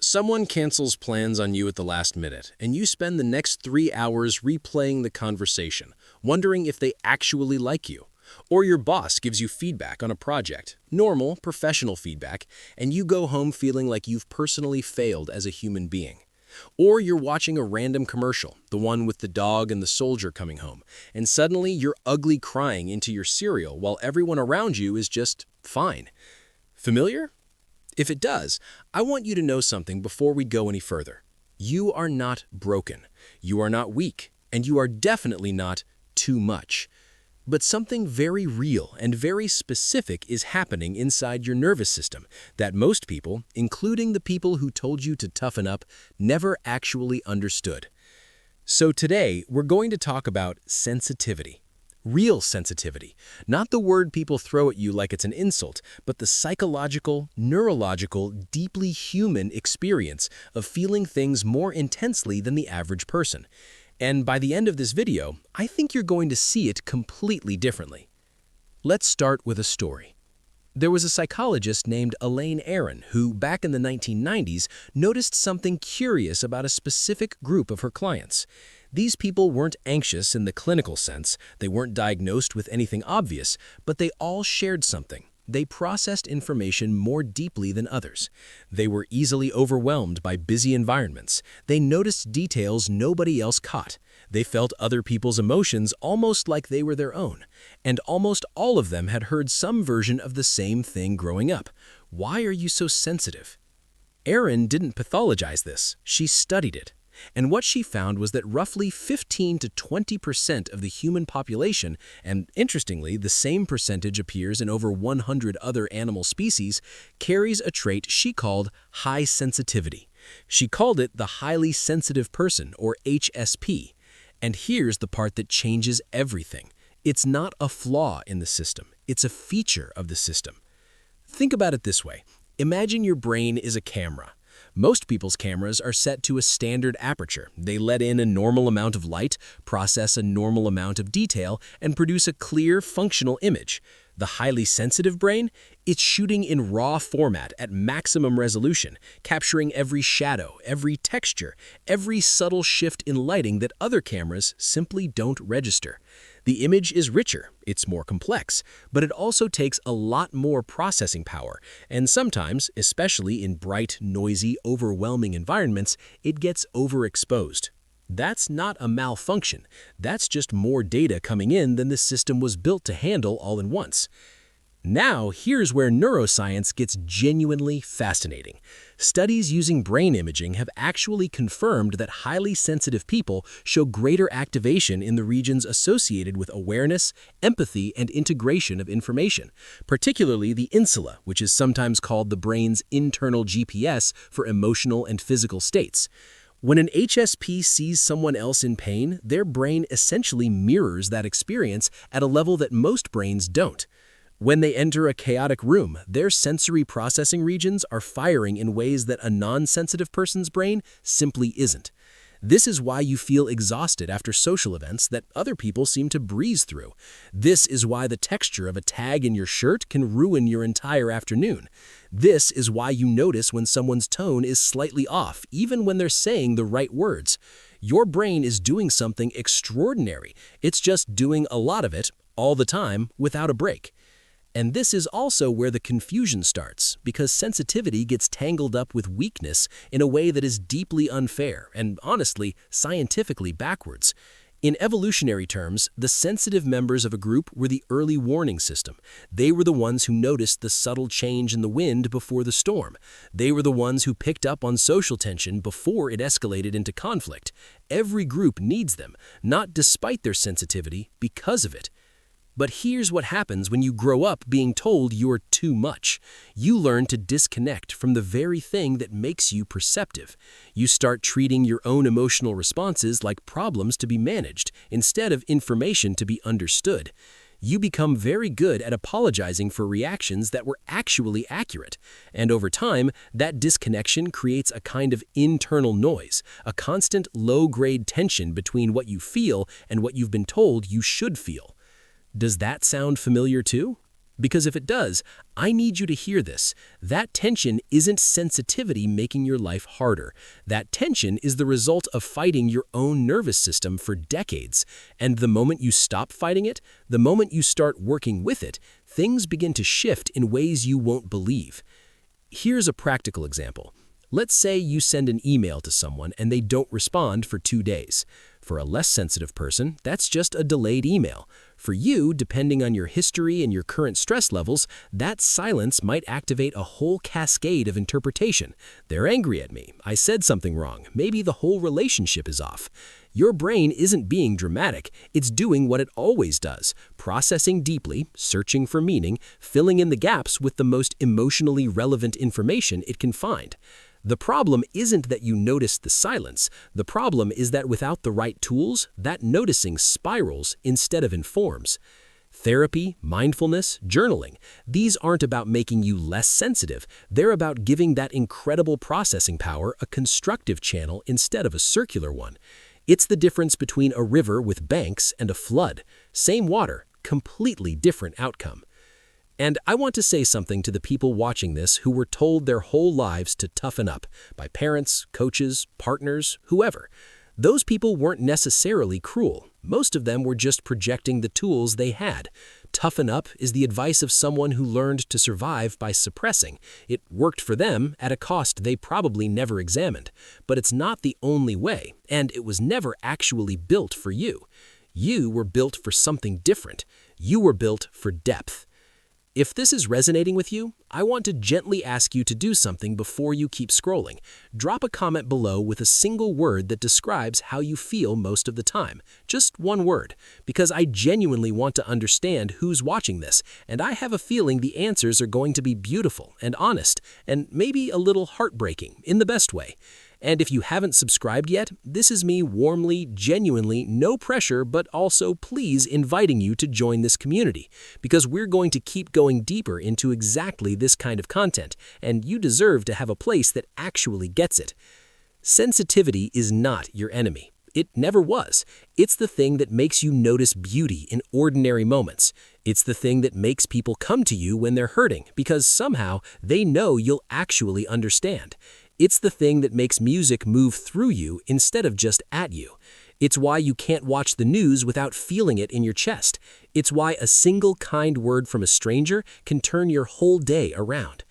Someone cancels plans on you at the last minute, and you spend the next 3 hours replaying the conversation, wondering if they actually like you. Or your boss gives you feedback on a project, normal, professional feedback, and you go home feeling like you've personally failed as a human being. Or you're watching a random commercial, the one with the dog and the soldier coming home, and suddenly you're ugly crying into your cereal while everyone around you is just fine. Familiar? If it does, I want you to know something before we go any further. You are not broken, you are not weak, and you are definitely not too much. But something very real and very specific is happening inside your nervous system that most people, including the people who told you to toughen up, never actually understood. So today, we're going to talk about sensitivity. Real sensitivity, not the word people throw at you like it's an insult, but the psychological, neurological, deeply human experience of feeling things more intensely than the average person. And by the end of this video, I think you're going to see it completely differently. Let's start with a story. There was a psychologist named Elaine Aron who, back in the 1990s, noticed something curious about a specific group of her clients. These people weren't anxious in the clinical sense, they weren't diagnosed with anything obvious, but they all shared something. They processed information more deeply than others. They were easily overwhelmed by busy environments. They noticed details nobody else caught. They felt other people's emotions almost like they were their own. And almost all of them had heard some version of the same thing growing up. Why are you so sensitive? Aron didn't pathologize this. She studied it. And what she found was that roughly 15 to 20% of the human population, and interestingly, the same percentage appears in over 100 other animal species, carries a trait she called high sensitivity. She called it the highly sensitive person, or HSP. And here's the part that changes everything. It's not a flaw in the system. It's a feature of the system. Think about it this way. Imagine your brain is a camera. Most people's cameras are set to a standard aperture. They let in a normal amount of light, process a normal amount of detail, and produce a clear, functional image. The highly sensitive brain? It's shooting in raw format at maximum resolution, capturing every shadow, every texture, every subtle shift in lighting that other cameras simply don't register. The image is richer, it's more complex, but it also takes a lot more processing power, and sometimes, especially in bright, noisy, overwhelming environments, it gets overexposed. That's not a malfunction, that's just more data coming in than the system was built to handle all at once. Now, here's where neuroscience gets genuinely fascinating. Studies using brain imaging have actually confirmed that highly sensitive people show greater activation in the regions associated with awareness, empathy, and integration of information, particularly the insula, which is sometimes called the brain's internal GPS for emotional and physical states. When an HSP sees someone else in pain, their brain essentially mirrors that experience at a level that most brains don't. When they enter a chaotic room, their sensory processing regions are firing in ways that a non-sensitive person's brain simply isn't. This is why you feel exhausted after social events that other people seem to breeze through. This is why the texture of a tag in your shirt can ruin your entire afternoon. This is why you notice when someone's tone is slightly off, even when they're saying the right words. Your brain is doing something extraordinary. It's just doing a lot of it, all the time, without a break. And this is also where the confusion starts, because sensitivity gets tangled up with weakness in a way that is deeply unfair and, honestly, scientifically backwards. In evolutionary terms, the sensitive members of a group were the early warning system. They were the ones who noticed the subtle change in the wind before the storm. They were the ones who picked up on social tension before it escalated into conflict. Every group needs them, not despite their sensitivity, because of it. But here's what happens when you grow up being told you're too much. You learn to disconnect from the very thing that makes you perceptive. You start treating your own emotional responses like problems to be managed instead of information to be understood. You become very good at apologizing for reactions that were actually accurate. And over time, that disconnection creates a kind of internal noise, a constant low-grade tension between what you feel and what you've been told you should feel. Does that sound familiar too? Because if it does, I need you to hear this. That tension isn't sensitivity making your life harder. That tension is the result of fighting your own nervous system for decades. And the moment you stop fighting it, the moment you start working with it, things begin to shift in ways you won't believe. Here's a practical example. Let's say you send an email to someone and they don't respond for 2 days. For a less sensitive person, that's just a delayed email. For you, depending on your history and your current stress levels, that silence might activate a whole cascade of interpretation. They're angry at me. I said something wrong. Maybe the whole relationship is off. Your brain isn't being dramatic. It's doing what it always does, processing deeply, searching for meaning, filling in the gaps with the most emotionally relevant information it can find. The problem isn't that you noticed the silence. The problem is that without the right tools, that noticing spirals instead of informs. Therapy, mindfulness, journaling, these aren't about making you less sensitive. They're about giving that incredible processing power a constructive channel instead of a circular one. It's the difference between a river with banks and a flood. Same water, completely different outcome. And I want to say something to the people watching this who were told their whole lives to toughen up by parents, coaches, partners, whoever. Those people weren't necessarily cruel. Most of them were just projecting the tools they had. Toughen up is the advice of someone who learned to survive by suppressing. It worked for them at a cost they probably never examined. But it's not the only way, and it was never actually built for you. You were built for something different. You were built for depth. If this is resonating with you, I want to gently ask you to do something before you keep scrolling. Drop a comment below with a single word that describes how you feel most of the time. Just one word, because I genuinely want to understand who's watching this, and I have a feeling the answers are going to be beautiful and honest, and maybe a little heartbreaking in the best way. And if you haven't subscribed yet, this is me warmly, genuinely, no pressure, but also please inviting you to join this community, because we're going to keep going deeper into exactly this kind of content, and you deserve to have a place that actually gets it. Sensitivity is not your enemy. It never was. It's the thing that makes you notice beauty in ordinary moments. It's the thing that makes people come to you when they're hurting, because somehow they know you'll actually understand. It's the thing that makes music move through you instead of just at you. It's why you can't watch the news without feeling it in your chest. It's why a single kind word from a stranger can turn your whole day around.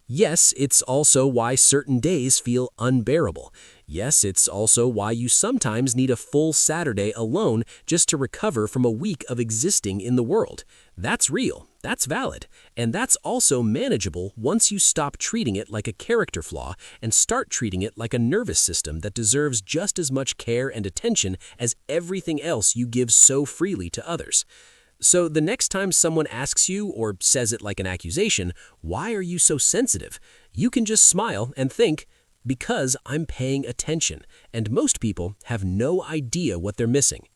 Yes, it's also why certain days feel unbearable. Yes, it's also why you sometimes need a full Saturday alone just to recover from a week of existing in the world. That's real, that's valid, and that's also manageable once you stop treating it like a character flaw and start treating it like a nervous system that deserves just as much care and attention as everything else you give so freely to others. So the next time someone asks you, or says it like an accusation, "Why are you so sensitive?" you can just smile and think, "Because I'm paying attention," and most people have no idea what they're missing.